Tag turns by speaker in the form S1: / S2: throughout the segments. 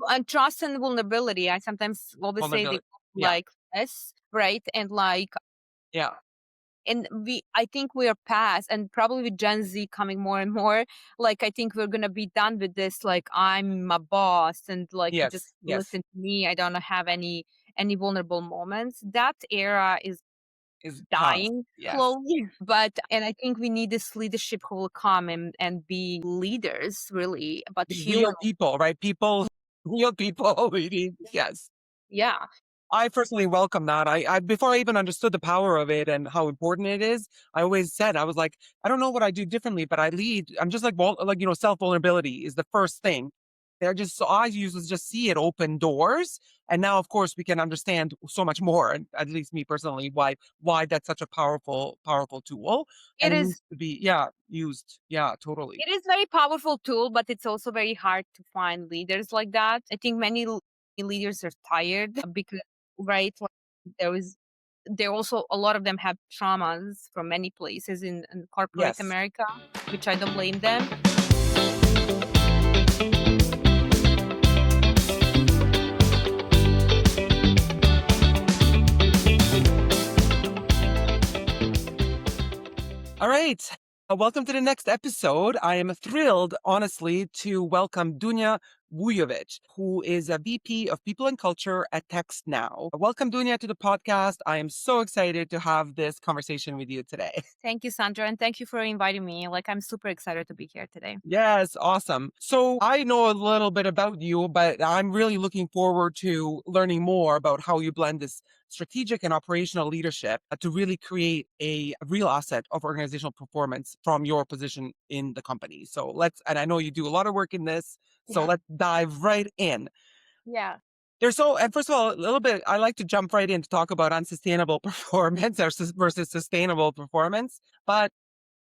S1: And trust and vulnerability. I sometimes always say they
S2: Vulnerability. Yeah.
S1: like this, right? And like,
S2: Yeah.
S1: and I think we are past, and probably with Gen Z coming more and more, like, I think we're gonna be done with this, like, I'm a boss and like, you just
S2: Yes. Yes.
S1: listen to me. I don't have any vulnerable moments. That era is
S2: Is past.
S1: dying
S2: Yes.
S1: slowly. But and I think we need this leadership who will come and be leaders really, but human.
S2: Real people, right? People, real people leading. Yes.
S1: Yeah,
S2: I personally welcome that. I before I even understood the power of it and how important it is, I always said I was like, I don't know what I do differently, but I lead. I'm just like like self vulnerability is the first thing. They're just so I used to just see it open doors, and now of course we can understand so much more. And at least me personally, why that's such a powerful tool,
S1: it
S2: and it needs
S1: is.
S2: to be used. Yeah, totally.
S1: It is very powerful tool, but it's also very hard to find leaders like that. I think many leaders are tired because, right, like, there is there also a lot of them have traumas from many places in corporate
S2: Yes.
S1: America, which I don't blame them.
S2: All right. Welcome to the next episode. I am thrilled, honestly, to welcome Dunja Vujovic, who is a VP of People and Culture at TextNow. Welcome, Dunja, to the podcast. I am so excited to have this conversation with you today.
S1: Thank you, Sandra, and thank you for inviting me. Like, I'm super excited to be here today.
S2: Yes, awesome. So I know a little bit about you, but I'm really looking forward to learning more about how you blend this strategic and operational leadership to really create a real asset of organizational performance from your position in the company. So and I know you do a lot of work in this, so
S1: Yeah.
S2: let's dive right in.
S1: Yeah.
S2: And first of all, a little bit, I like to jump right in to talk about unsustainable performance versus sustainable performance. But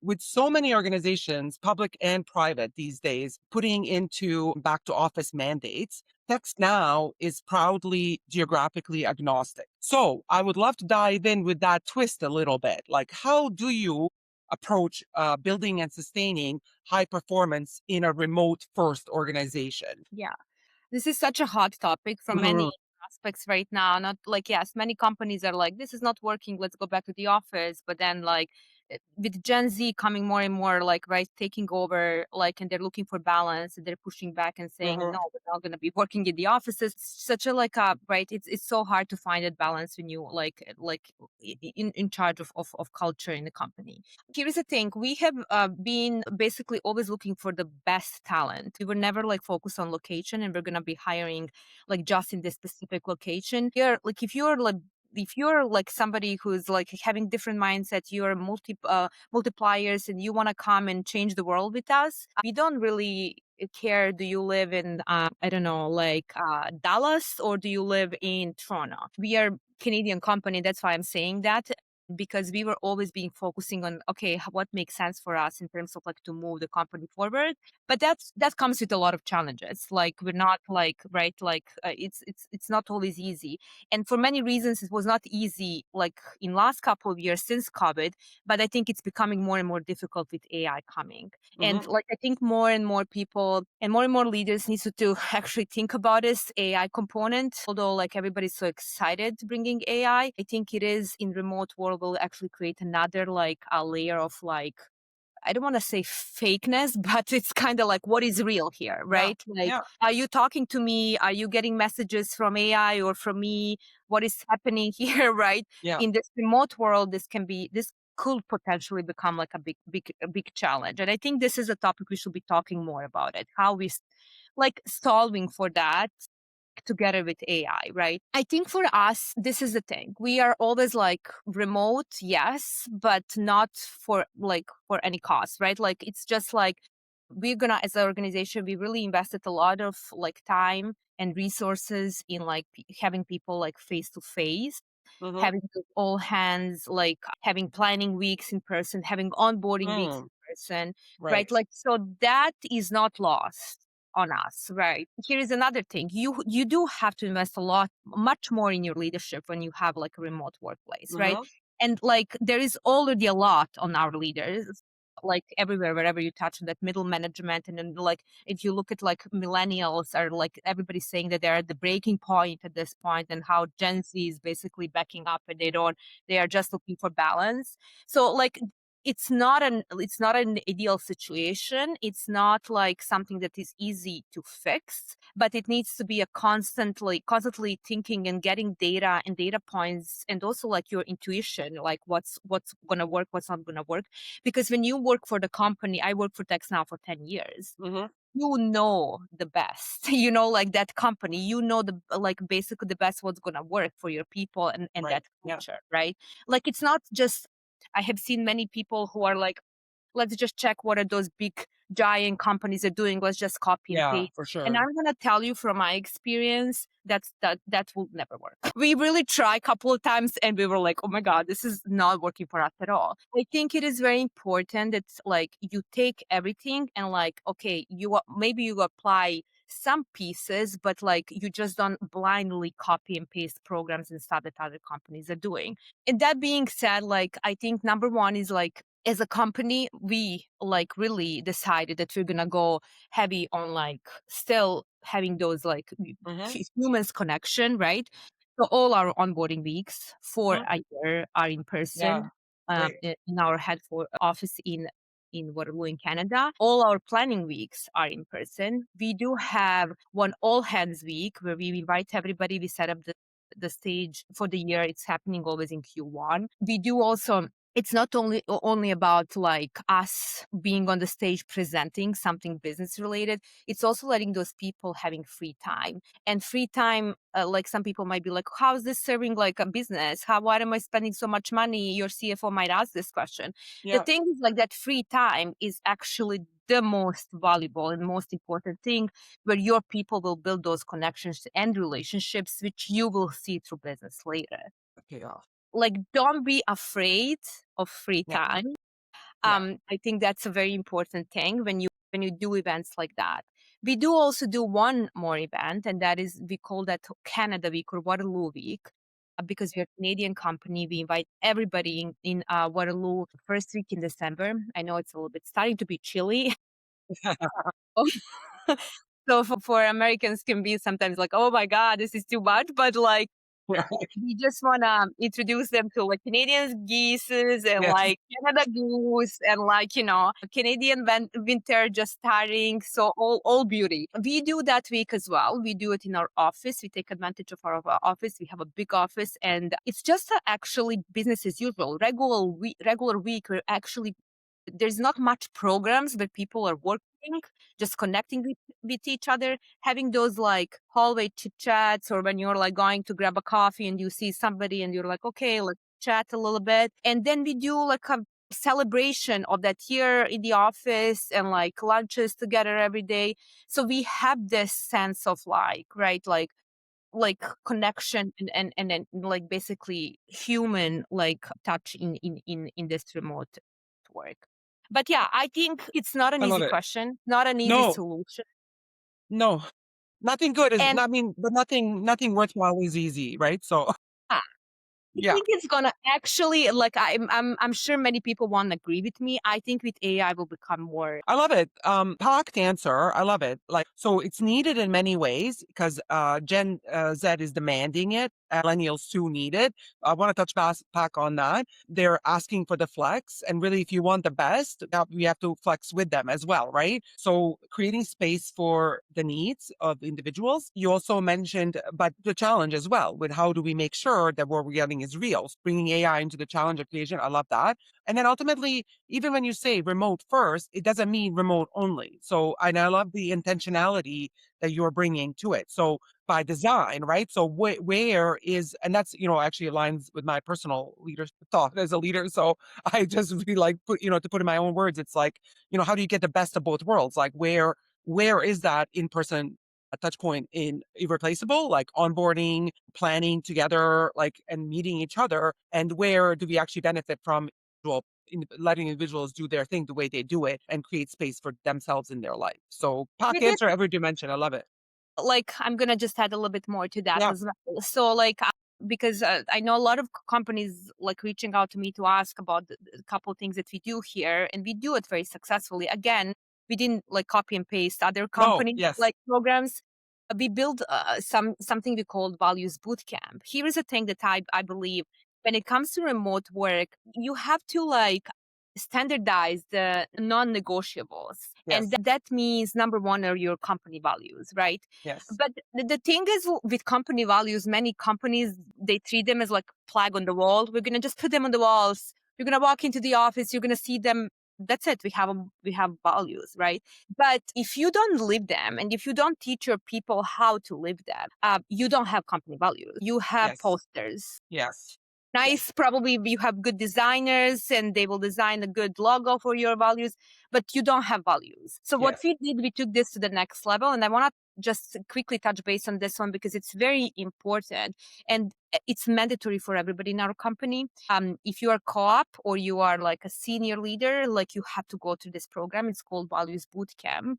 S2: with so many organizations, public and private these days, putting into back to office mandates, Text Now is proudly geographically agnostic. So I would love to dive in with that twist a little bit. Like, how do you approach building and sustaining high performance in a remote first organization?
S1: Yeah. This is such a hot topic from many
S2: Mhm.
S1: aspects right now. Not like, yes, many companies are like, this is not working, let's go back to the office. But then, like, with Gen Z coming more and more, like, right, taking over, like, and they're looking for balance, and they're pushing back and saying, no,
S2: Mhm.
S1: we're not going to be working in the offices. It's such a, like, a, right, it's so hard to find that balance when you, like in charge of culture in the company. Here's the thing. We have been basically always looking for the best talent. We were never like focused on location and we're going to be hiring like just in this specific location. You're like, if you're like somebody who's like having different mindset, you're multipliers and you want to come and change the world with us, we don't really care. Do you live in I don't know, like Dallas, or do you live in Toronto? We are Canadian company. That's why I'm saying that, because we were always being focusing on, okay, what makes sense for us in terms of like to move the company forward. But that comes with a lot of challenges. Like, we're not like, right, like it's not always easy, and for many reasons it was not easy, like in last couple of years since COVID. But I think it's becoming more and more difficult with AI coming. And
S2: Mhm.
S1: like, I think more and more people and more leaders need to actually think about this AI component. Although like everybody's so excited bringing AI, I think it is in remote world will actually create another like a layer of like, I don't want to say fakeness, but it's kind of like, what is real here,
S2: Yeah.
S1: right? Like,
S2: Yeah.
S1: are you talking to me? Are you getting messages from AI or from me? What is happening here, right?
S2: Yeah.
S1: In this remote world, this could potentially become like a big challenge. And I think this is a topic we should be talking more about it, how we like solving for that together with AI, right? I think for us, this is the thing. We are always like remote, yes, but not for any cost, right? Like, it's just like we're gonna, as an organization, we really invested a lot of like time and resources in like having people like face to face,
S2: Mhm.
S1: having those all hands, like having planning weeks in person, having onboarding weeks
S2: Mm.
S1: in person, right?
S2: Right.
S1: Like, so that is not lost on us, right? Here is another thing. You do have to invest a lot, much more in your leadership when you have like a remote workplace, right?
S2: Mhm.
S1: And like, there is already a lot on our leaders. like everywhere, wherever you touch that middle management. And then like if you look at like millennials are like everybody's saying that they're at the breaking point at this point, and how Gen Z is basically backing up and they are just looking for balance. So like it's not an ideal situation. It's not like something that is easy to fix, but it needs to be a constantly thinking and getting data and data points, and also like your intuition, like what's gonna work, what's not gonna work. Because when you work for the company, I work for TextNow for 10 years.
S2: Hmm.
S1: You know the best, you know, like that company, you know, the like basically the best what's gonna work for your people and
S2: Right.
S1: that
S2: Yeah.
S1: culture, right? Like it's not just, I have seen many people who are like, let's just check what are those big giant companies are doing. Let's just copy and
S2: Yeah,
S1: paste.
S2: for
S1: And
S2: sure.
S1: I'm gonna tell you from my experience that will never work. We really try a couple of times and we were like, oh my God, this is not working for us at all. I think it is very important that like you take everything and like, okay, maybe you apply some pieces, but like you just don't blindly copy and paste programs and stuff that other companies are doing. And that being said, like I think number one is like as a company, we like really decided that we're gonna go heavy on like still having those like
S2: Hmm.
S1: humans connection, right? So all our onboarding weeks for
S2: Hmm.
S1: a year are in
S2: Yeah.
S1: person,
S2: Great.
S1: in our head for office in Waterloo in Canada. All our planning weeks are in person. We do have one all hands week where we invite everybody. We set up the stage for the year. It's happening always in Q1. We do also, it's not only about like us being on the stage presenting something business related. It's also letting those people having free time. And free time, like some people might be like, how is this serving like a business? Why am I spending so much money? Your CFO might ask this question. The
S2: Yeah.
S1: thing is like that free time is actually the most valuable and most important thing, where your people will build those connections and relationships which you will see through business later.
S2: Okay. Off.
S1: Like don't be afraid of free
S2: Yeah.
S1: time.
S2: Yeah.
S1: I think that's a very important thing when you do events like that. We do also do one more event, and that is we call that Canada Week or Waterloo Week. Because we're a Canadian company, we invite everybody in Waterloo first week in December. I know it's a little bit starting to be chilly. So for Americans can be sometimes like, oh my God, this is too much. But like
S2: Yeah.
S1: we just wanna introduce them to like Canadian geeses and
S2: Yes.
S1: like Canada goose and like, you know, Canadian winter just starting. So all beauty. We do that week as well. We do it in our office. We take advantage of our office. We have a big office and it's just actually business as usual. Regular week where actually there's not much programs, but people are working, just connecting with each other, having those like hallway chit chats, or when you're like going to grab a coffee and you see somebody and you're like, okay, let's chat a little bit. And then we do like a celebration of that year in the office and like lunches together every day. So we have this sense of like, right, like connection and then like basically human like touch in this remote work. But yeah, I think it's not an
S2: I love
S1: easy
S2: it.
S1: question, not an easy
S2: No,
S1: solution.
S2: no, nothing good is,
S1: And
S2: I mean, but nothing worthwhile is easy, right? So,
S1: uh, I
S2: yeah.
S1: think it's gonna actually like I'm sure many people won't agree with me. I think with AI will become more.
S2: I love it. Packed answer. I love it. Like, so it's needed in many ways because Gen Z is demanding it. Millennials too need it. I want to back on that. They're asking for the flex, and really, if you want the best, we have to flex with them as well, right? So creating space for the needs of individuals. You also mentioned, but the challenge as well with how do we make sure that what we're getting is real. Bringing AI into the challenge equation. I love that. And then ultimately, even when you say remote first, it doesn't mean remote only. So, and I love the intentionality that you're bringing to it. So, by design, right? So, where is, and that's, actually aligns with my personal leader thought as a leader. So, I just really like to put in my own words, it's like, how do you get the best of both worlds? Like, where is that in person? A touch point in irreplaceable, like onboarding, planning together, like and meeting each other, and where do we actually benefit from letting individuals do their thing the way they do it and create space for themselves in their life. So
S1: We
S2: pack
S1: did
S2: answer every dimension. I love it.
S1: like I'm gonna just add a little bit more to that
S2: Yeah.
S1: as well. So like because I know a lot of companies like reaching out to me to ask about the couple of things that we do here, and we do it very successfully. Again, we didn't like copy and paste other
S2: No,
S1: companies
S2: yes,
S1: like programs. We build something we call values bootcamp. Here is a thing that I believe when it comes to remote work, you have to like standardize the non-negotiables, and
S2: yes,
S1: that means number one are your company values, right?
S2: yes,
S1: But the thing is with company values, many companies they treat them as like flag on the wall. We're gonna just put them on the walls. You're gonna walk into the office, you're gonna see them. That's it. We have values, right? But if you don't live them, and if you don't teach your people how to live them, you don't have company values. You have
S2: yes,
S1: posters.
S2: yes,
S1: Nice, probably you have good designers and they will design a good logo for your values, but you don't have values. So what
S2: yes.
S1: we did, we took this to the next level, and I want to just quickly touch base on this one because it's very important and it's mandatory for everybody in our company. If you are co-op or you are like a senior leader, like you have to go through this program. It's called Values Bootcamp.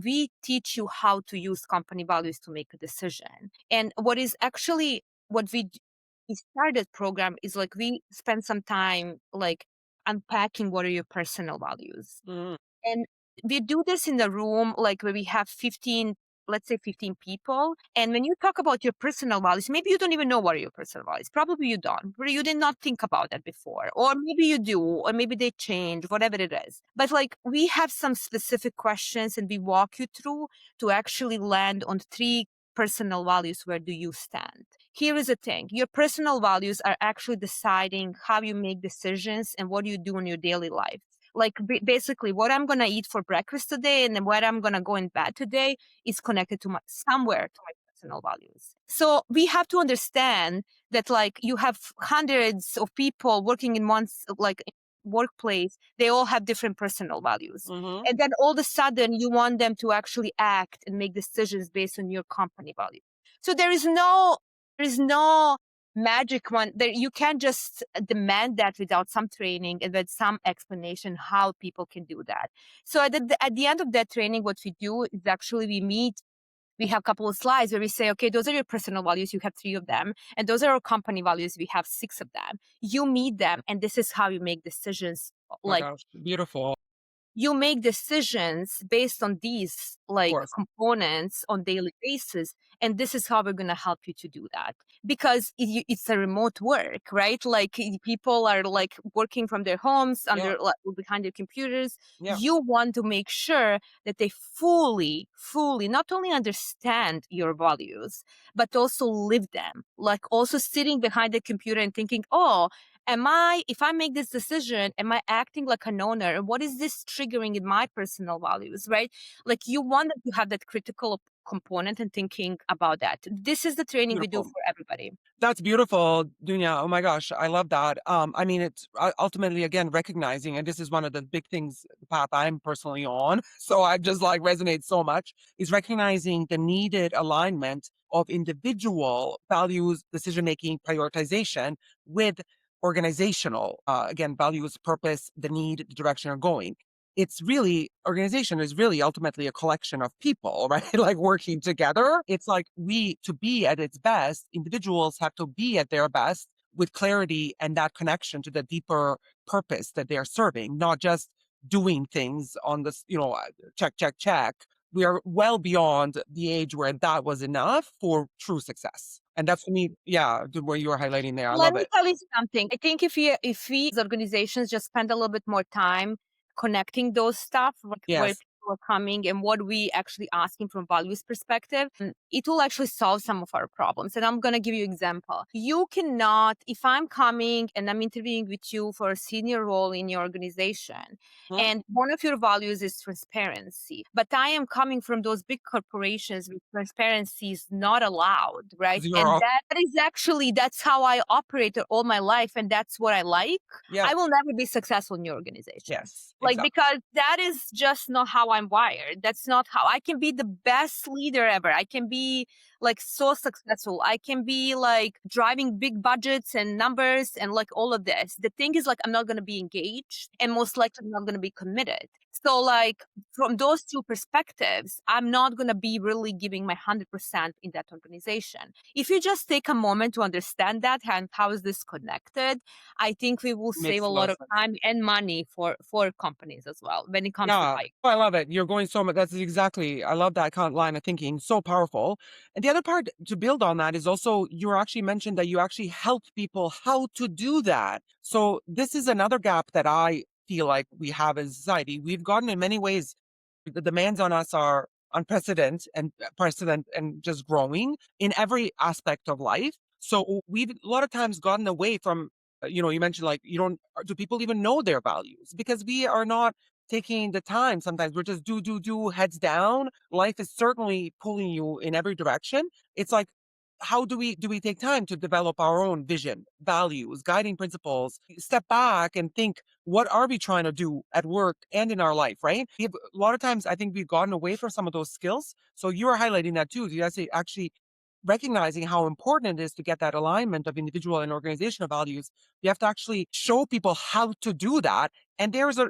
S1: We teach you how to use company values to make a decision. And what is actually what we started program is like we spend some time like unpacking what are your personal values.
S2: Mhm.
S1: And we do this in the room, like where we have 15, let's say 15 people. And when you talk about your personal values, maybe you don't even know what are your personal values. Probably you don't, or you did not think about that before. Or maybe you do, or maybe they change, whatever it is. But like we have some specific questions and we walk you through to actually land on three personal values. Where do you stand? Here is the thing. Your personal values are actually deciding how you make decisions and what you do in your daily life. Like basically what I'm going to eat for breakfast today and then where I'm going to go in bed today is connected to my somewhere to my personal values. So we have to understand that like you have hundreds of people working in one like workplace, they all have different personal values.
S2: Mhm.
S1: And then all of a sudden you want them to actually act and make decisions based on your company values. So there is no magic one there. You can't just demand that without some training and with some explanation how people can do that. So at the end of that training, what we do is actually we have a couple of slides where we say, okay, those are your personal values, you have three of them, and those are our company values, we have six of them. You meet them and this is how you make decisions.
S2: My
S1: Like
S2: gosh, beautiful. Of
S1: you make decisions based on these like
S2: course.
S1: components on daily basis, and this is how we're going to help you to do that because it's a remote work, right? Like people are like working from their homes
S2: Yeah,
S1: under like, behind their computers.
S2: yeah.
S1: You want to make sure that they fully not only understand your values but also live them, like also sitting behind the computer and thinking, oh, if I make this decision, am I acting like an owner? What is this triggering in my personal values, right? Like you want them to have that critical component and thinking about that. This is the training we do
S2: Beautiful.
S1: for everybody.
S2: That's beautiful, Dunya. Oh my gosh, I love that. I mean, it's ultimately again recognizing, and this is one of the big things, the path I'm personally on. So I just like resonate so much is recognizing the needed alignment of individual values, decision making, prioritization with organizational, again, values, purpose, the need, the direction you're going. It's really organization is really ultimately a collection of people, right? Like working together. It's like we to be at its best, individuals have to be at their best with clarity and that connection to the deeper purpose that they're serving, not just doing things on this, check, check, check. We are well beyond the age where that was enough for true success. And that's for me, yeah, what you were highlighting there. I
S1: Let
S2: love
S1: me
S2: it.
S1: tell you something. I think if we as organizations just spend a little bit more time connecting those stuff, like where
S2: Yes.
S1: people are coming and what we actually asking from values perspective, it will actually solve some of our problems. And I'm gonna give you example. You cannot, if I'm coming and I'm interviewing with you for a senior role in your organization,
S2: Hmm?
S1: and one of your values is transparency, but I am coming from those big corporations where transparency is not allowed, right? And
S2: Zero.
S1: that's how I operated all my life, and that's what I like.
S2: Yeah.
S1: I will never be successful in your organization.
S2: Yes.
S1: Like,
S2: Exactly.
S1: because that is just not how I'm wired. That's not how I can be the best leader ever. I can be like so successful. I can be like driving big budgets and numbers and like all of this. The thing is like I'm not going to be engaged and most likely not going to be committed. So like from those two perspectives, I'm not going to be really giving my 100% in that organization. If you just take a moment to understand that and how is this connected, I think we will save
S2: Makes
S1: a
S2: a lot
S1: lot
S2: of
S1: of
S2: sense.
S1: time and money for companies as well when it comes to
S2: Yeah,
S1: hire.
S2: oh, I love it. You're going so much. That's exactly. I love that kind of line of thinking. So powerful. And the other part to build on that is also you actually mentioned that you actually help people how to do that. So this is another gap that I feel like we have as a society. We've gotten in many ways the demands on us are unprecedented and precedent and just growing in every aspect of life. So we've a lot of times gotten away from, you mentioned like you don't do people even know their values because we are not taking the time. Sometimes we're just do heads down. Life is certainly pulling you in every direction. It's like how do we take time to develop our own vision, values, guiding principles, step back and think what are we trying to do at work and in our life, right? A lot of times I think we've gotten away from some of those skills. So you are highlighting that too. You actually recognizing how important it is to get that alignment of individual and organizational values. You have to actually show people how to do that. And there's I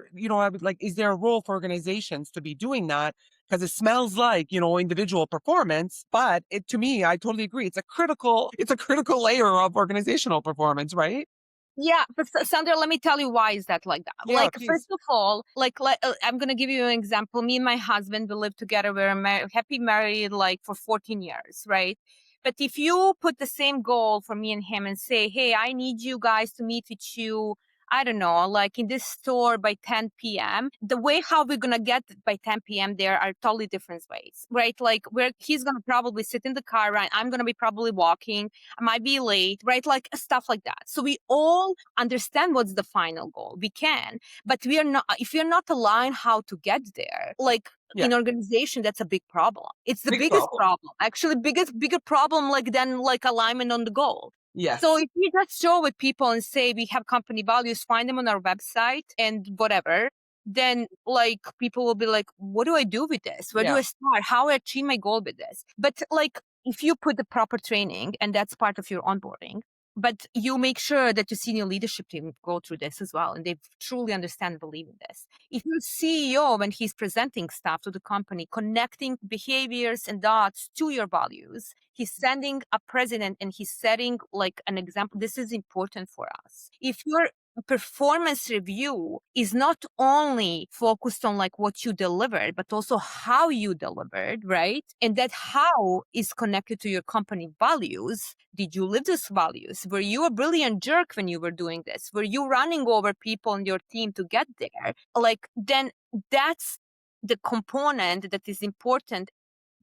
S2: would like, is there a role for organizations to be doing that? Because it smells like, individual performance, but to me, I totally agree. It's a critical layer of organizational performance, right?
S1: Yeah, but Sandra, let me tell you why is that like that.
S2: Yeah,
S1: Like,
S2: please.
S1: first of all, I'm gonna give you an example. Me and my husband, we live together. We're happy married like for 14 years, right? But if you put the same goal for me and him and say, "Hey, I need you guys to meet with you," I don't know, like in this store by 10 p.m. The way how we're gonna get by 10 p.m. there are totally different ways, right? Like where he's gonna probably sit in the car, right? I'm gonna be probably walking. I might be late, right? Like stuff like that. So we all understand what's the final goal. We can, but we are not, if you're not aligned how to get there, like
S2: Yeah,
S1: in organization, that's a big problem. It's the
S2: big
S1: biggest
S2: problem.
S1: problem, actually, bigger problem, like than like alignment on the goal. So
S2: Yes.
S1: if you just show with people and say we have company values, find them on our website and whatever, then like people will be like, what do I do with this? Where do
S2: Yeah.
S1: I start? How I achieve my goal with this? But like if you put the proper training and that's part of your onboarding, but you make sure that your senior leadership team go through this as well and they truly understand and believe in this. If your CEO, when he's presenting stuff to the company, connecting behaviors and dots to your values, he's sending a president and he's setting like an example. This is important for us. If your performance review is not only focused on like what you delivered but also how you delivered, right? And that how is connected to your company values. Did you live these values? Were you a brilliant jerk when you were doing this? Were you running over people on your team to get there? Like then that's the component that is important.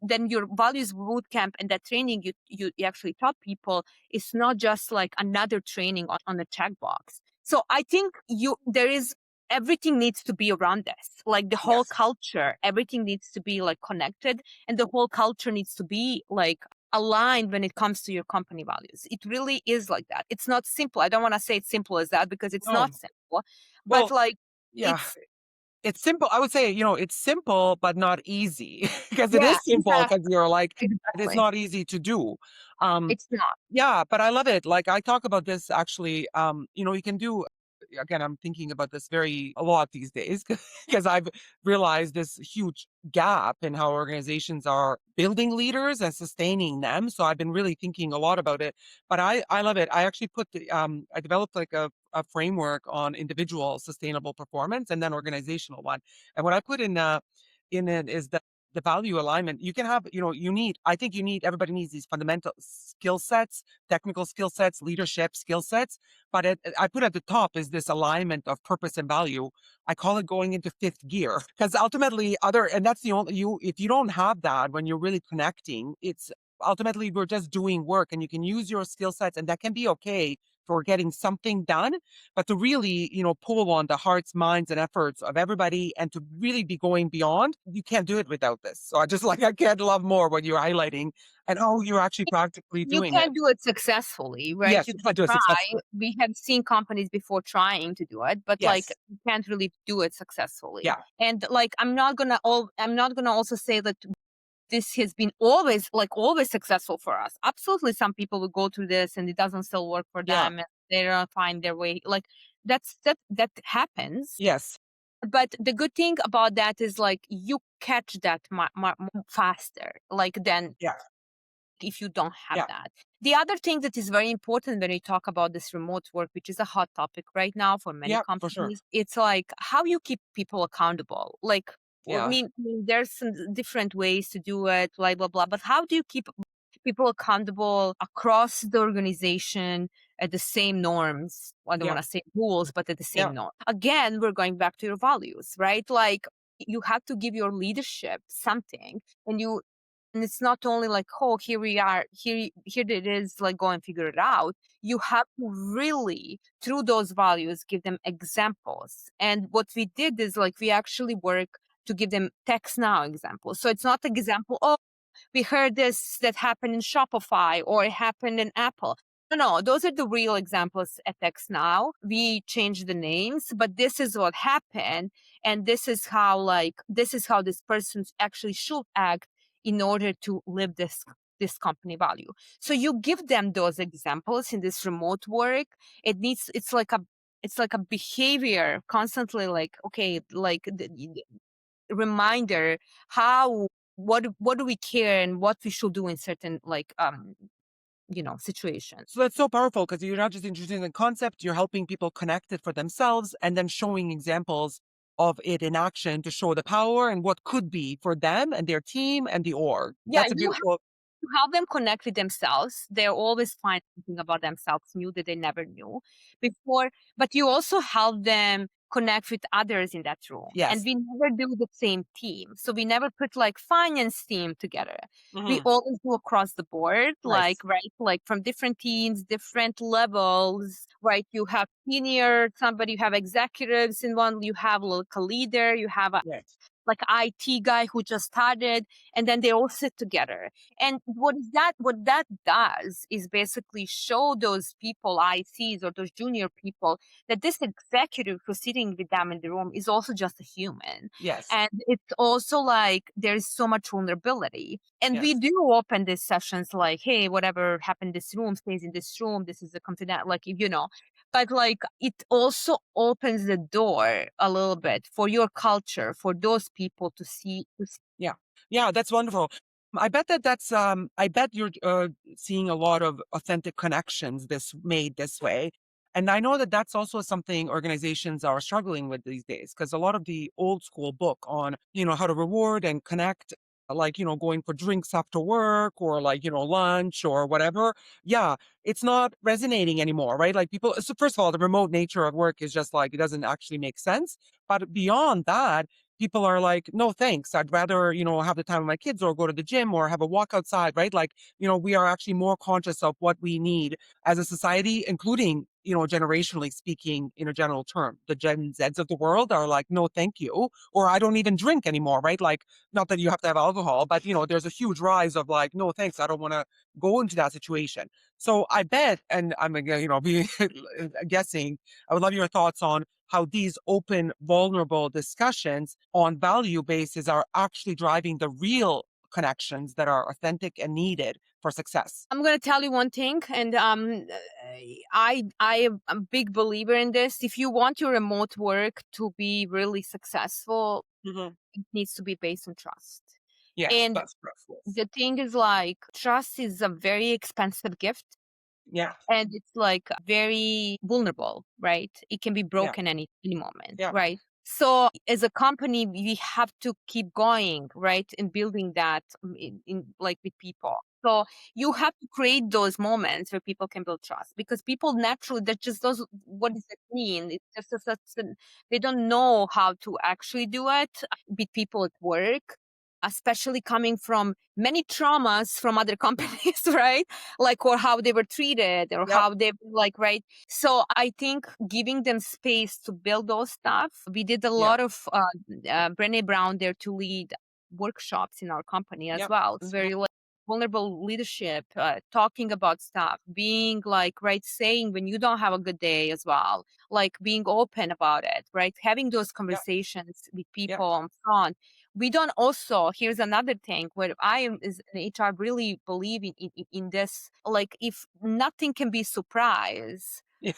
S1: Then your values boot camp and that training you actually taught people is not just like another training on a checkbox. So I think there is everything needs to be around this, like the whole
S2: Yes.
S1: culture, everything needs to be like connected and the whole culture needs to be like aligned when it comes to your company values. It really is like that. It's not simple. I don't want to say it's simple as that because it's not
S2: Um,
S1: simple, but
S2: well,
S1: like
S2: yeah.
S1: it's
S2: It's simple. I would say, it's simple, but not easy because it
S1: yeah,
S2: is simple because you're like, but it's
S1: exactly.
S2: not easy to do. Um,
S1: It's not.
S2: yeah, but I love it. Like I talk about this actually, you can do, again, I'm thinking about this very a lot these days because I've realized this huge gap in how organizations are building leaders and sustaining them. So I've been really thinking a lot about it, but I love it. I actually I developed like a framework on individual sustainable performance and then organizational one. And what I put in it is that the value alignment you can have, I think everybody needs these fundamental skill sets, technical skill sets, leadership skill sets. But I put at the top is this alignment of purpose and value. I call it going into fifth gear because ultimately and that's the only, if you don't have that when you're really connecting, it's ultimately we're just doing work and you can use your skill sets and that can be okay for getting something done. But to really, pull on the hearts, minds, and efforts of everybody and to really be going beyond, you can't do it without this. So I can't love more what you're highlighting and you're actually practically
S1: You
S2: doing it.
S1: can't do it successfully, right?
S2: Yes,
S1: You
S2: you
S1: can
S2: can't do it
S1: try.
S2: successfully.
S1: We have seen companies before trying to do it, but like
S2: Yes.
S1: you can't really do it successfully.
S2: Yeah.
S1: And like I'm not gonna also say that this has been always successful for us. Absolutely, some people will go through this and it doesn't still work for
S2: Yeah.
S1: them, and they don't find their way. Like that happens.
S2: Yes.
S1: But the good thing about that is like you catch that faster, like than
S2: Yeah.
S1: if you don't have
S2: Yeah.
S1: that. The other thing that is very important when we talk about this remote work, which is a hot topic right now for many
S2: Yeah. For sure.
S1: companies, it's like how you keep people accountable. Like,
S2: Yeah.
S1: I mean, there's some different ways to do it, blah, blah, blah. But how do you keep people accountable across the organization at the same norms? I don't
S2: Yeah.
S1: want to say rules, but at the
S2: Yeah.
S1: same norm. Again, we're going back to your values, right? Like, you have to give your leadership something, and it's not only like, oh, here we are, here it is, like, go and figure it out. You have to really, through those values, give them examples. And what we did is like we actually work to give them TextNow examples. So it's not example, oh, we heard this that happened in Shopify or it happened in Apple. No, no, those are the real examples at TextNow. We changed the names, but this is what happened. And this is how this person actually should act in order to live this company value. So you give them those examples in this remote work. It's like a behavior constantly, like, okay, like the reminder how what do we care and what we should do in certain, like, situations.
S2: So that's so powerful because you're not just introducing the concept, you're helping people connect it for themselves and then showing examples of it in action to show the power and what could be for them and their team and the org.
S1: Yeah,
S2: That's a beautiful.
S1: to help them connect with themselves. They're always find something about themselves new that they never knew before. But you also help them connect with others in that room. And
S2: Yes.
S1: we never do the same team. So we never put like finance team together. We
S2: Hmm.
S1: always do across the board, like,
S2: Nice.
S1: right, like from different teams, different levels, right? You have senior, somebody, you have executives in one, you have like a leader, you have a
S2: Yes.
S1: like IT guy who just started, and then they all sit together. And what that does is basically show those people, ICs or those junior people, that this executive who's sitting with them in the room is also just a human.
S2: Yes.
S1: And it's also like there's so much vulnerability. And we
S2: Yes.
S1: do open these sessions like, hey, whatever happened in this room stays in this room. This is a confidential, like, but like it also opens the door a little bit for your culture, for those people to see.
S2: Yeah. Yeah, that's wonderful. I bet you're seeing a lot of authentic connections this made this way. And I know that that's also something organizations are struggling with these days because a lot of the old school book on, how to reward and connect, like, going for drinks after work or like, lunch or whatever. Yeah, it's not resonating anymore, right? Like people, so first of all, the remote nature of work is just like, it doesn't actually make sense. But beyond that, people are like, no, thanks. I'd rather, have the time with my kids or go to the gym or have a walk outside, right? Like, we are actually more conscious of what we need as a society, including, generationally speaking, in a general term. The Gen Zs of the world are like, no, thank you. Or I don't even drink anymore, right? Like, not that you have to have alcohol, but, there's a huge rise of like, no, thanks. I don't want to go into that situation. So I bet, and I'm, be guessing, I would love your thoughts on how these open, vulnerable discussions on value bases are actually driving the real connections that are authentic and needed for success.
S1: I'm gonna tell you one thing, and I am a big believer in this. If you want your remote work to be really successful,
S2: Hmm.
S1: it needs to be based on trust.
S2: Yes,
S1: And
S2: that's priceless.
S1: the thing is, like, trust is a very expensive gift,
S2: Yeah,
S1: and it's like very vulnerable, right? It can be
S2: yeah,
S1: broken any moment,
S2: yeah,
S1: right? So as a company, we have to keep going, right, and building that, in like with people. So you have to create those moments where people can build trust, because people naturally, that just does, what does it mean? It's just they don't know how to actually do it with people at work, especially coming from many traumas from other companies, right? Like, or how they were treated or
S2: yep,
S1: how they, like, right. So I think giving them space to build those stuff. We did a
S2: yeah,
S1: lot of Brene Brown there to lead workshops in our company as
S2: yep.
S1: well,
S2: So
S1: very well. vulnerable leadership, talking about stuff, being like, right, saying when you don't have a good day as well, like being open about it, right? Having those
S2: Yeah.
S1: conversations with
S2: Yeah.
S1: people on front. We don't also, here's another thing where I am is in HR really believe in this, like if nothing can be surprise,
S2: Yeah.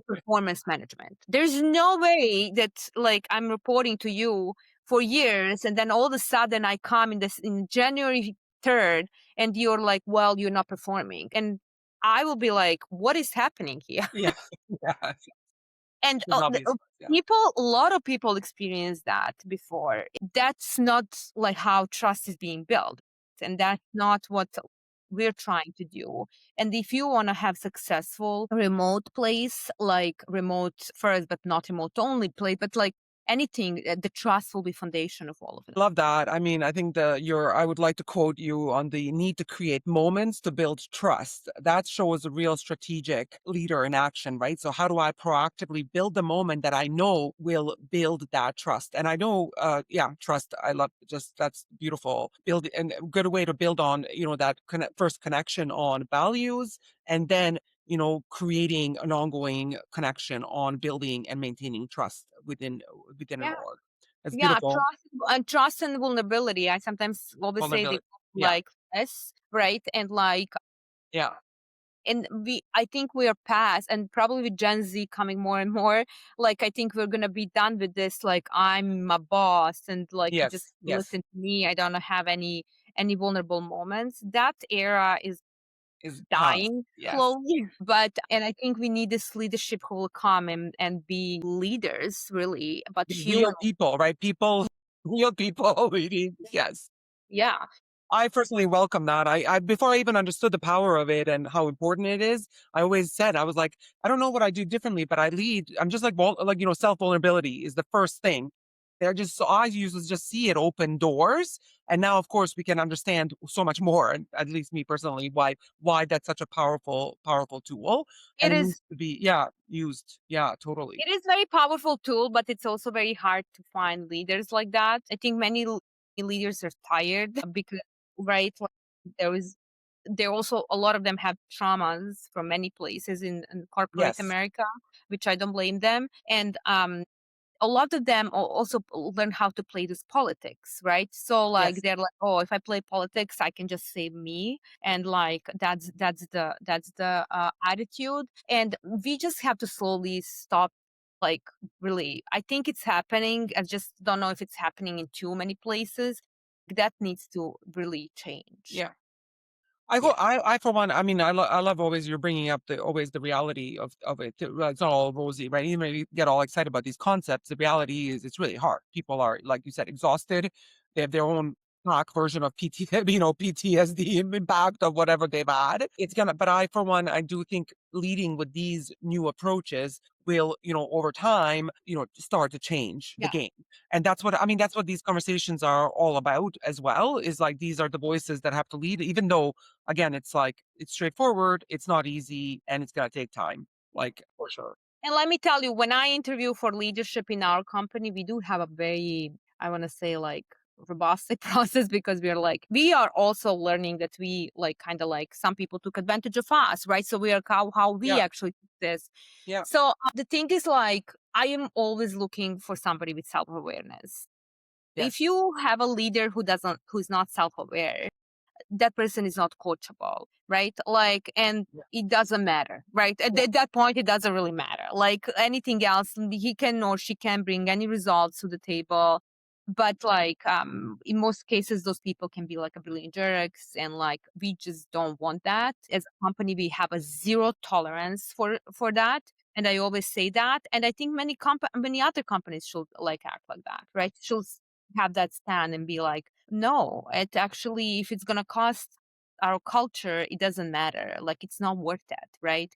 S1: performance management. There's no way that like I'm reporting to you for years and then all of a sudden I come in this in January 3rd and you're like, well, you're not performing. And I will be like, what is happening here?
S2: Yeah. Yeah.
S1: And
S2: There's obvious ones. Yeah.
S1: people, a lot of people experience that before. That's not like how trust is being built. And that's not what we're trying to do. And if you want to have successful remote place, like remote first, but not remote only place, but like anything, the trust will be foundation of all of it.
S2: Love that. I mean, I think I would like to quote you on the need to create moments to build trust. That shows a real strategic leader in action, right? So how do I proactively build the moment that I know will build that trust? And I know, yeah, trust. I love just that's beautiful. Build and a good way to build on, that first connection on values, and then creating an ongoing connection on building and maintaining trust within an
S1: Yeah.
S2: org. That's
S1: Yeah.
S2: beautiful.
S1: Trust and vulnerability. I sometimes always say they
S2: Vulnerability.
S1: go
S2: Yeah,
S1: like this, right? And like
S2: yeah,
S1: and I think we are past and probably with Gen Z coming more and more, like I think we're gonna be done with this, like I'm my boss and like you just
S2: yes, yes,
S1: listen to me. I don't have any vulnerable moments. That era is
S2: is past.
S1: dying
S2: Yes.
S1: slowly. But and I think we need this leadership who will come and be leaders really, but
S2: The
S1: human.
S2: real people, right? People, real people leading. Yes.
S1: Yeah.
S2: I personally welcome that. I before I even understood the power of it and how important it is, I always said, I was like, I don't know what I do differently, but I lead. I'm just like, self vulnerability is the first thing. They're just so I used to just see it open doors, and now, of course, we can understand so much more. And at least me personally, why that's such a powerful tool, and
S1: It
S2: it
S1: is
S2: needs to be, yeah, used. Yeah, totally.
S1: It is very powerful tool, but it's also very hard to find leaders like that. I think many leaders are tired because, right, like, there is there also a lot of them have traumas from many places in corporate
S2: Yes.
S1: America, which I don't blame them. And a lot of them also learn how to play this politics, right? So like
S2: Yes.
S1: they're like, oh, if I play politics, I can just save me, and like that's the attitude, and we just have to slowly stop. Like really, I think it's happening. I just don't know if it's happening in too many places. That needs to really change.
S2: Yeah. I
S1: Yeah.
S2: go. I for one. I mean, I love always you're bringing up the reality of it. It's not all rosy, right? Even if you get all excited about these concepts, the reality is it's really hard. People are, like you said, exhausted. They have their own dark version of PTSD impact of whatever they've had. It's gonna. But I, for one, I do think leading with these new approaches will, over time, start to change the
S1: Yeah.
S2: game. And that's what I mean. That's what these conversations are all about as well. Is like these are the voices that have to lead, even though again, it's like it's straightforward, it's not easy, and it's gonna take time. Like for sure.
S1: And let me tell you, when I interview for leadership in our company, we do have a very, I want to say, like robust process because we are also learning that we like kind of like some people took advantage of us, right? So we are how we
S2: Yeah,
S1: actually do this.
S2: yeah,
S1: So the thing is like I am always looking for somebody with self awareness. If
S2: yes,
S1: you have a leader who's not self aware, that person is not coachable, right? Like, and
S2: yeah,
S1: it doesn't matter, right? At,
S2: yeah,
S1: at that point, it doesn't really matter. Like anything else, he can or she can bring any results to the table. But like, in most cases, those people can be like a brilliant jerks, and like we just don't want that. As a company, we have a zero tolerance for that. And I always say that. And I think many other companies should like act like that, right? Should have that stand and be like, no, it actually, if it's gonna cost our culture, it doesn't matter. Like it's not worth that, right?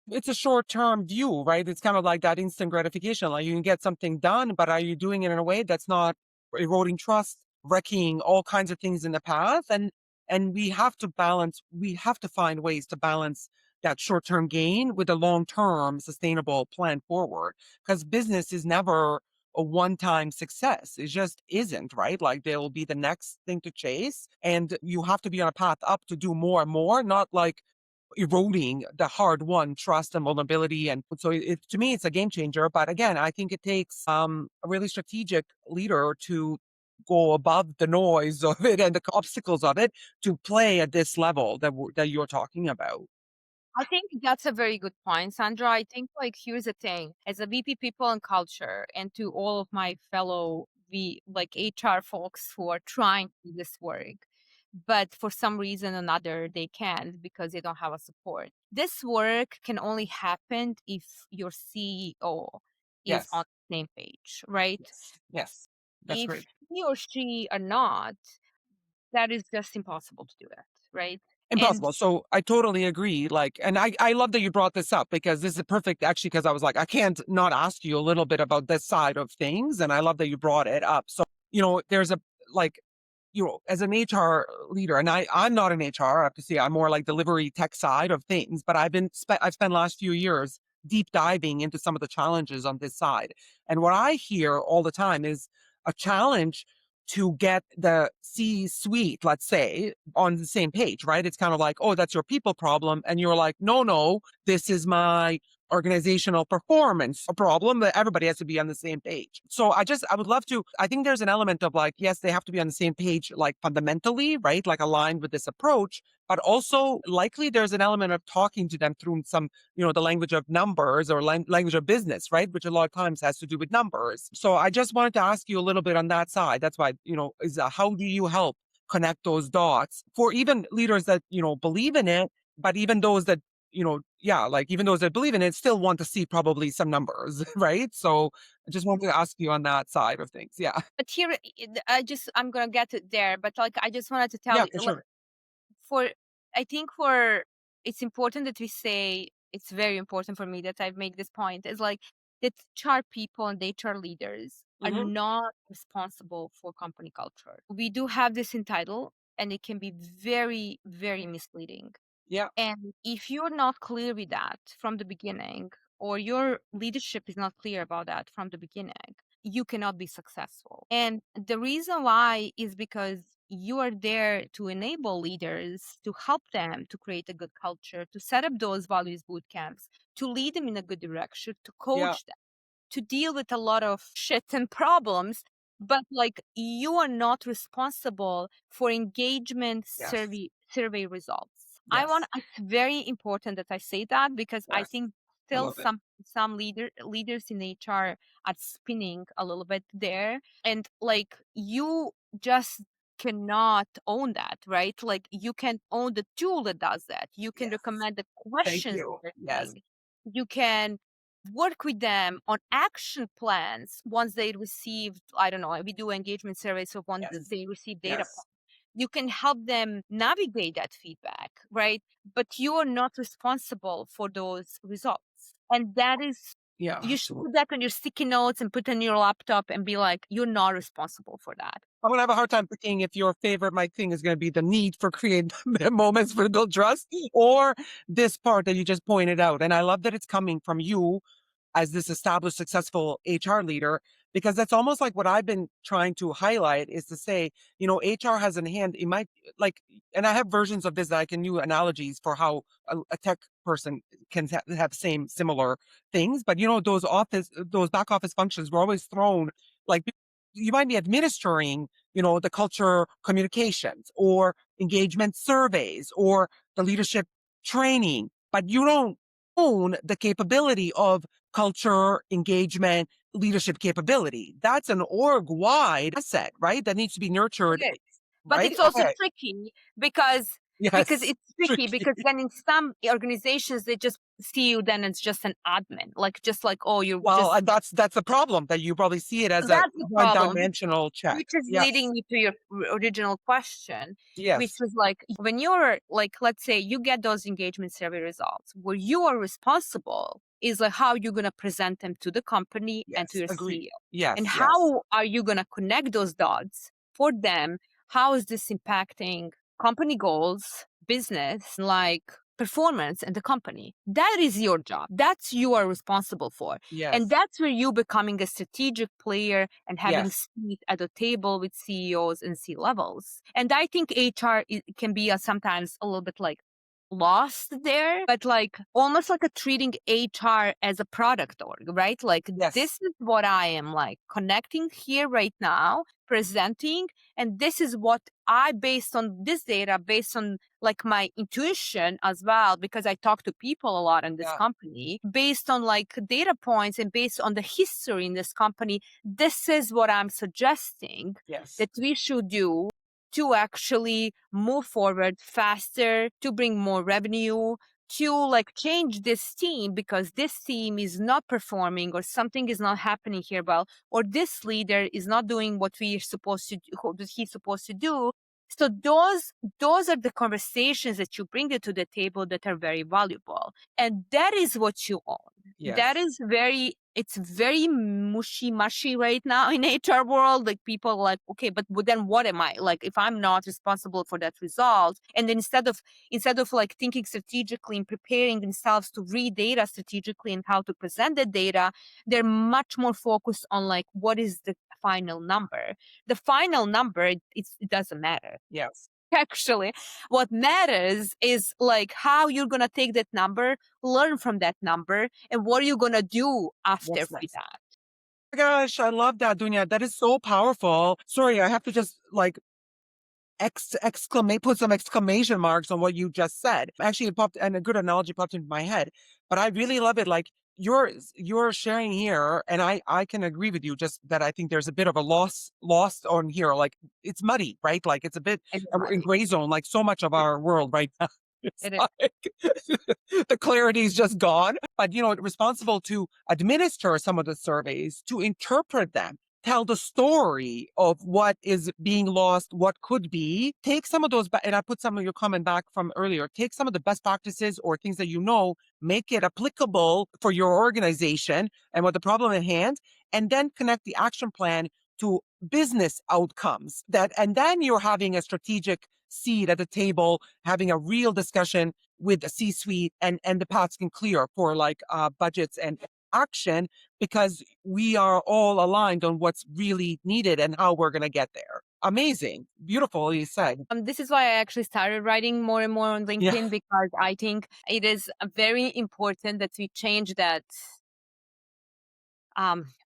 S2: it's a short-term view, right? It's kind of like that instant gratification. Like you can get something done, but are you doing it in a way that's not eroding trust, wrecking all kinds of things in the path? And we have to balance, we have to find ways to balance that short-term gain with a long-term sustainable plan forward. Because business is never a one-time success. It just isn't, right? Like they'll be the next thing to chase. And you have to be on a path up to do more and more, not like eroding the hard won trust and vulnerability. And so to me, it's a game changer. But again, I think it takes a really strategic leader to go above the noise of it and the obstacles of it to play at this level that you're talking about.
S1: I think that's a very good point, Sandra. I think like here's the thing. As a VP people and culture, and to all of my fellow like HR folks who are trying to do this work, but for some reason or another they can't because they don't have a support. This work can only happen if your CEO is on
S2: Yes.
S1: the same page, right?
S2: Yes. Yes. That's
S1: If
S2: great.
S1: he or she are not, that is just impossible to do that, right? And
S2: Impossible. So I totally agree. Like, and I love that you brought this up because this is perfect actually, because I was like, I can't not ask you a little bit about this side of things. And I love that you brought it up. So, there's a like, as an HR leader, and I'm not an HR, I have to say, I'm more like delivery tech side of things, but I've spent last few years deep diving into some of the challenges on this side. And what I hear all the time is a challenge to get the C suite, let's say, on the same page, right? It's kind of like, oh, that's your people problem. And you're like, no, no, this is my organizational performance a problem that everybody has to be on the same page. So I would love to, I think there's an element of like, yes, they have to be on the same page, like fundamentally, right? Like aligned with this approach, but also likely there's an element of talking to them through some, the language of numbers or language of business, right? Which a lot of times has to do with numbers. So I just wanted to ask you a little bit on that side. That's why, is how do you help connect those dots for even leaders that, believe in it, but even those that yeah, like even those that believe in it still want to see probably some numbers, right? So I just wanted to ask you on that side of things. Yeah.
S1: but here I'm gonna get it there, but like I just wanted to tell
S2: Yeah,
S1: you
S2: for
S1: like,
S2: sure.
S1: for I think for it's important that we say, it's very important for me that I've made this point, is like that HR people and HR leaders are
S2: Hmm.
S1: not responsible for company culture. We do have this in title, and it can be very, very misleading.
S2: Yeah.
S1: And if you're not clear with that from the beginning, or your leadership is not clear about that from the beginning, you cannot be successful. And the reason why is because you are there to enable leaders, to help them to create a good culture, to set up those values boot camps, to lead them in a good direction, to
S2: Yeah.
S1: coach them, to deal with a lot of shit and problems. But like you are not responsible for engagement
S2: Yes.
S1: survey results.
S2: Yes.
S1: It's very important that I say that, because I
S2: Yes.
S1: think
S2: I
S1: still
S2: love it.
S1: some leaders in HR are spinning a little bit there, and like you just cannot own that, right? Like you can own the tool that does that. You can
S2: Yes.
S1: recommend the
S2: Thank
S1: questions that
S2: you.
S1: they're
S2: Yes.
S1: saying. You can work with them on action plans once they received, I don't know, we do engagement surveys, so once
S2: Yes.
S1: they receive data
S2: Yes.
S1: points, you can help them navigate that feedback, right? But you are not responsible for those results. And that is,
S2: Yeah,
S1: you should
S2: absolutely.
S1: put that on your sticky notes and put it on your laptop and be like, you're not responsible for that.
S2: I'm gonna have a hard time picking if your favorite my thing is gonna be the need for create moments for build trust or this part that you just pointed out. And I love that it's coming from you as this established successful HR leader, because that's almost like what I've been trying to highlight is to say, HR has in hand, it might like, and I have versions of this that I can use analogies for how a tech person can have same similar things. But those back office functions were always thrown like you might be administering, the culture communications or engagement surveys or the leadership training, but you don't own the capability of culture, engagement, leadership capability. That's an org wide asset, right? That needs to be nurtured,
S1: It is. But
S2: right?
S1: it's also
S2: Okay.
S1: tricky because
S2: Yes.
S1: it's tricky
S2: Tricky.
S1: because then in some organizations they just see you then it's just an admin. Like just like, oh, you're
S2: Well,
S1: just,
S2: and that's the problem that you probably see it as a
S1: that's the
S2: one
S1: problem.
S2: dimensional check.
S1: Which is
S2: Yes.
S1: leading me to your original question, which
S2: Yes.
S1: was like, when you're like, let's say you get those engagement survey results, where you are responsible is like how you're going to present them to the company and to
S2: Yes.
S1: your
S2: Agreed.
S1: CEO. And
S2: Yes. Yes.
S1: how are you going to connect those dots for them? How is this impacting company goals, business? Like, performance in the company. That is your job. That's you are responsible for. And
S2: Yes.
S1: that's where you becoming a strategic player and having
S2: Yes.
S1: seat at the table with CEOs and C levels. And I think HR can be sometimes a little bit like lost there, but like almost like a treating HR as a product org, right? Like this
S2: Yes.
S1: is what I am like connecting here right now, presenting, and this is what I based on this data, based on like my intuition as well, because I talk to people a lot in this
S2: Yeah.
S1: company, based on like data points and based on the history in this company, this is what I'm suggesting
S2: Yes.
S1: that we should do to actually move forward faster, to bring more revenue, to like change this team because this team is not performing or something is not happening here well, or this leader is not doing what we are supposed to do, what he's supposed to do. So those are the conversations that you bring it to the table that are very valuable. And that is what you own. That
S2: Yes.
S1: is it's very mushy right now in HR world. Like people are like, okay, but then what am I? Like if I'm not responsible for that result, and then instead of like thinking strategically and preparing themselves to read data strategically and how to present the data, they're much more focused on like what is the final number. The final number, it doesn't matter.
S2: Yes.
S1: Actually, what matters is like how you're gonna take that number, learn from that number, and what are you gonna do after
S2: What's
S1: with
S2: next?
S1: that.
S2: Oh my gosh, I love that, Dunya. That is so powerful. Sorry, I have to just like exclamate, put some exclamation marks on what you just said. Actually, it popped, and a good analogy popped into my head. But I really love it. Like you're sharing here, and I can agree with you. Just that I think there's a bit of a lost on here. Like it's muddy, right? Like it's a bit we're in
S1: Everybody.
S2: gray zone. Like so much of our world right now. It's
S1: It is.
S2: like the clarity is just gone. But responsible to administer some of the surveys, to interpret them, tell the story of what is being lost, what could be. Take some of those, and I put some of your comment back from earlier. Take some of the best practices or things that make it applicable for your organization and what the problem at hand, and then connect the action plan to business outcomes. And then you're having a strategic seat at the table, having a real discussion with the C-suite, and the paths can clear for like budgets and action because we are all aligned on what's really needed and how we're going to get there. Amazing. Beautiful, you said.
S1: This is why I actually started writing more and more on
S2: Yeah.
S1: LinkedIn because I think it is very important that we change that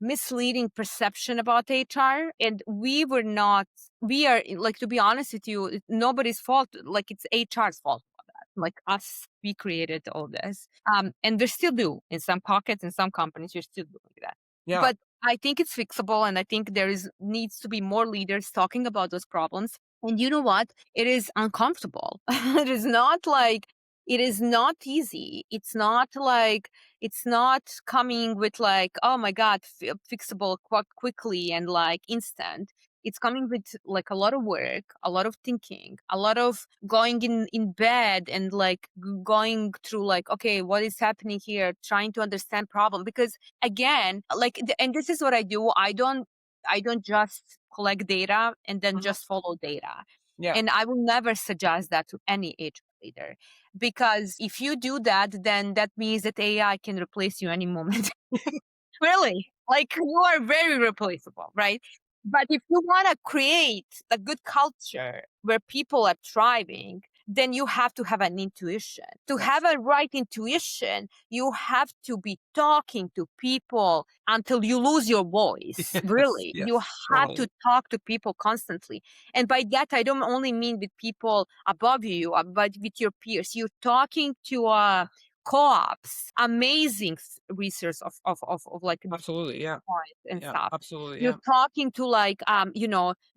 S1: misleading perception about HR. And we are like, to be honest with you, nobody's fault. Like it's HR's fault. Like us, we created all this. And they still do in some pockets, in some companies, you're still doing that.
S2: Yeah.
S1: But I think it's fixable. And I think needs to be more leaders talking about those problems. And you know what? It is uncomfortable. It is not easy. It's not coming with like, oh my God, fixable quickly and like instant. It's coming with like a lot of work, a lot of thinking, a lot of going in bed and like going through like, okay, what is happening here? Trying to understand problem. Because again, like, and this is what I do. I don't just collect data and then
S2: Mhm.
S1: just follow data.
S2: Yeah.
S1: And I will never suggest that to any HR leader because if you do that, then that means that AI can replace you any moment. Really, like you are very replaceable, right? But if you want to create a good culture where people are thriving, then you have to have an intuition. To have
S2: Yes.
S1: a right intuition, you have to be talking to people until you lose your voice.
S2: Yes.
S1: Really, you
S2: Yes.
S1: have to
S2: Totally.
S1: talk to people constantly. And by that, I don't only mean with people above you, but with your peers. You're talking to co-ops, amazing research of like
S2: Absolutely. Yeah.
S1: points and
S2: Yeah.
S1: stuff.
S2: Absolutely.
S1: You're
S2: Yeah.
S1: talking to like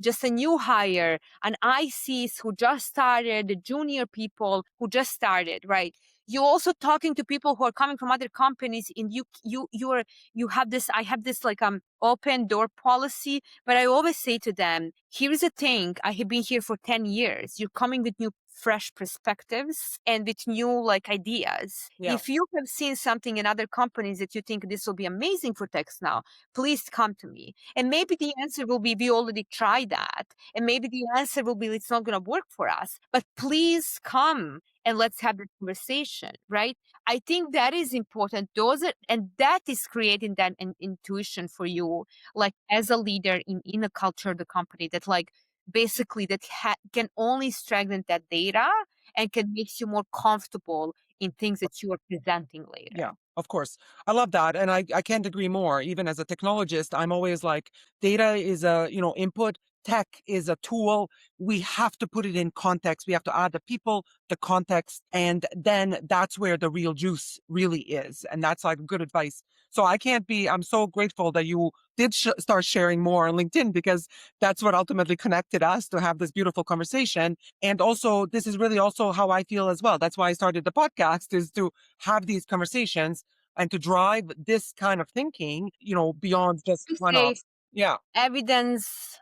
S1: just a new hire, an ICs who just started, the junior people who just started, right? You're also talking to people who are coming from other companies, and you have this. I have this like open door policy, but I always say to them, here's the thing: I have been here for 10 years. You're coming with new fresh perspectives and with new like ideas.
S2: Yeah.
S1: If you have seen something in other companies that you think this will be amazing for TextNow, please come to me. And maybe the answer will be we already tried that. And maybe the answer will be it's not going to work for us. But please come and let's have the conversation, right? I think that is important. Those are, and that is creating that intuition for you, like as a leader in a culture of the company that like basically that can only strengthen that data and can make you more comfortable in things that you are presenting
S2: Yeah,
S1: later.
S2: of course. I love that. And I can't agree more. Even as a technologist, I'm always like, data is a, input, tech is a tool. We have to put it in context. We have to add the people, the context, and then that's where the real juice really is. And that's like good advice. So I'm so grateful that you did start sharing more on LinkedIn, because that's what ultimately connected us to have this beautiful conversation. And also, this is really also how I feel as well. That's why I started the podcast, is to have these conversations and to drive this kind of thinking, beyond just
S1: To
S2: one
S1: say
S2: off. Yeah,
S1: evidence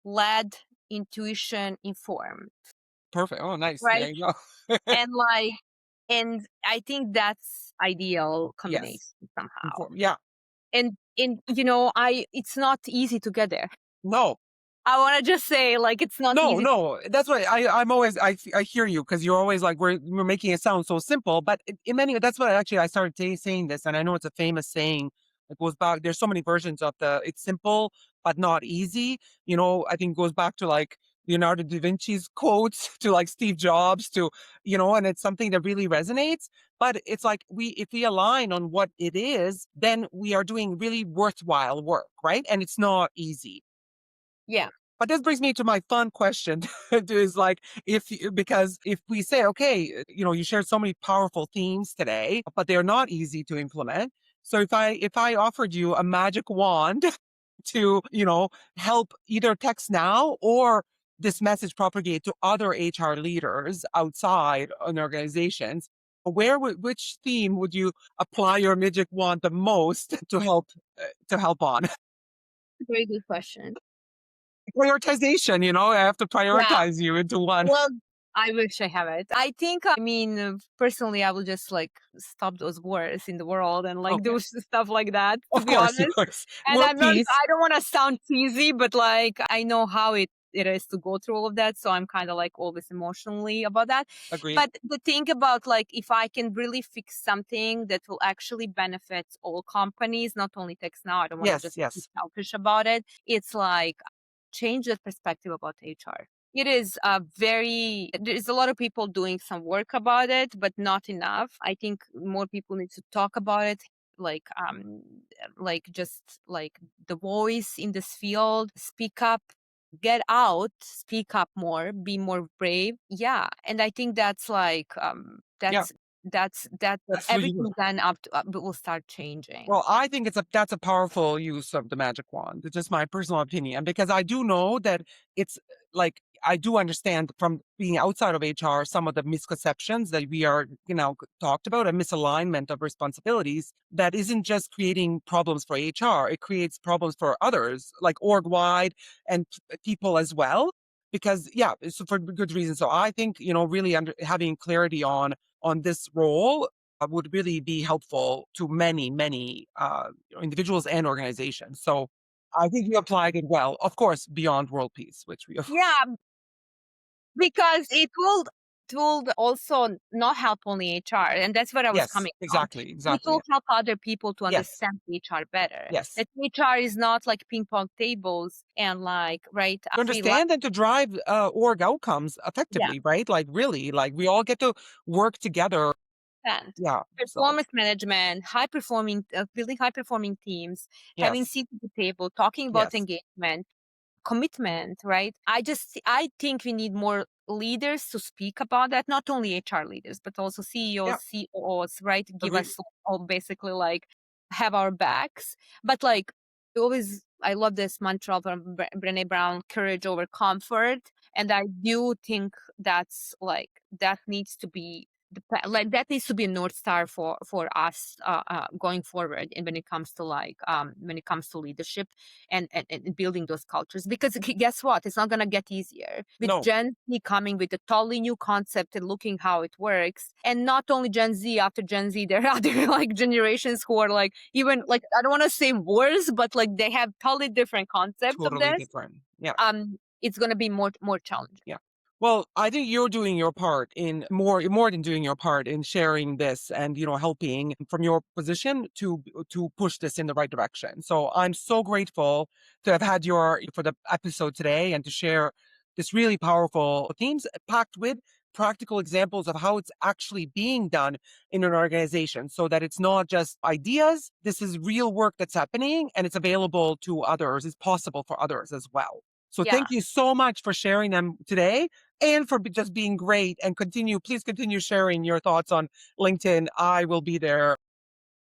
S1: led, intuition informed,
S2: perfect. Oh, nice. There
S1: right?
S2: you go.
S1: And like, and I think that's ideal combination
S2: Yes.
S1: somehow.
S2: Yeah.
S1: And I it's not easy to get there.
S2: No,
S1: I want to just say like it's not
S2: no,
S1: easy.
S2: no. That's why I'm always, I hear you, because you're always like, we're making it sound so simple, but in many, that's what actually I started saying this. And I know it's a famous saying. It goes back, there's so many versions of it's simple, but not easy. I think it goes back to like Leonardo da Vinci's quotes to like Steve Jobs to, and it's something that really resonates. But it's like, if we align on what it is, then we are doing really worthwhile work, right? And it's not easy.
S1: Yeah.
S2: But this brings me to my fun question is like, because if we say, okay, you shared so many powerful themes today, but they're not easy to implement. So if I offered you a magic wand to, help either text now or this message propagate to other HR leaders outside an organizations, which theme would you apply your magic wand the most to help on?
S1: Very good question.
S2: Prioritization, I have to
S1: Yeah.
S2: prioritize you into one.
S1: Well, I wish I have it. I think, I mean, personally, I will just like stop those wars in the world and like do
S2: Okay.
S1: stuff like that, to
S2: Of
S1: be
S2: course, of
S1: honest.
S2: course.
S1: And
S2: World peace.
S1: I don't want to sound cheesy, but like I know how it is to go through all of that. So I'm kind of like always emotionally about that.
S2: Agreed.
S1: But the thing about like, if I can really fix something that will actually benefit all companies, not only TextNow, I don't want to
S2: Yes,
S1: just be
S2: yes.
S1: selfish about it. It's like change that perspective about HR. It is there's a lot of people doing some work about it, but not enough. I think more people need to talk about it, like just like the voice in this field, speak up, get out, speak up more, be more brave. Yeah. And I think that's like
S2: Yeah,
S1: that
S2: that's what you.
S1: everything then up to will start changing.
S2: Well, I think that's a powerful use of the magic wand. It's just my personal opinion, because I do know that it's like, I do understand from being outside of HR some of the misconceptions that we are, talked about, a misalignment of responsibilities that isn't just creating problems for HR, it creates problems for others, like org wide, and people as well. Because yeah, it's for good reason. So I think, really having clarity on this role would really be helpful to many, many individuals and organizations. So I think you applied it well. Of course, beyond world peace, which we,
S1: Yeah, because it will also not help only HR, and that's where I was
S2: yes,
S1: coming from.
S2: exactly,
S1: It
S2: exactly.
S1: will help other people to
S2: Yes,
S1: understand HR better.
S2: yes.
S1: That HR is not like ping pong tables and like right
S2: To
S1: free lunch.
S2: understand and to drive org outcomes
S1: Yeah,
S2: effectively, right? Like really, like we all get to work together.
S1: and
S2: Yeah. So
S1: performance management, high performing, building high performing teams, having
S2: yes,
S1: seat at the table, talking about
S2: yes,
S1: engagement, commitment, right? I think we need more leaders to speak about that, not only HR leaders, but also CEOs,
S2: yeah,
S1: COOs, right? Give
S2: agreed.
S1: us all basically like have our backs. But like always I love this mantra from Brené Brown, courage over comfort. And I do think that's like that needs to be like that needs to be a north star for us going forward and when it comes to like when it comes to leadership and building those cultures. Because guess what? It's not going to get easier with
S2: No,
S1: Gen Z coming with a totally new concept and looking how it works. And not only Gen Z, after Gen Z, there are other like generations who are like even like I don't want to say worse, but like they have totally different concepts of
S2: totally
S1: this.
S2: different. Yeah.
S1: It's going to be more challenging.
S2: Yeah. Well, I think you're doing your part in more than doing your part in sharing this and, helping from your position to push this in the right direction. So I'm so grateful to have had your for the episode today and to share this really powerful themes packed with practical examples of how it's actually being done in an organization so that it's not just ideas. This is real work that's happening and it's available to others, is possible for others as well. So
S1: Yeah.
S2: thank you so much for sharing them today and for just being great, and please continue sharing your thoughts on LinkedIn. I will be there.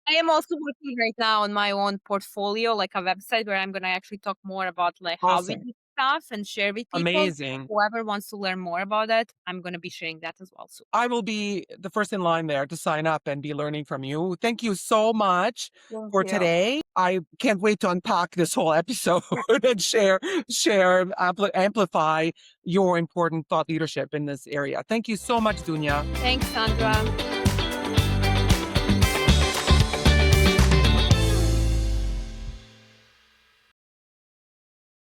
S1: I am also working right now on my own portfolio, like a website where I'm gonna actually talk more about like how we
S2: Awesome.
S1: do stuff and share with people.
S2: Amazing.
S1: Whoever wants to learn more about that, I'm gonna be sharing that as well soon.
S2: I will be the first in line there to sign up and be learning from you. Thank you so much
S1: Thank
S2: for
S1: you.
S2: today. I can't wait to unpack this whole episode and amplify your important thought leadership in this area. Thank you so much, Dunya.
S1: Thanks, Sandra.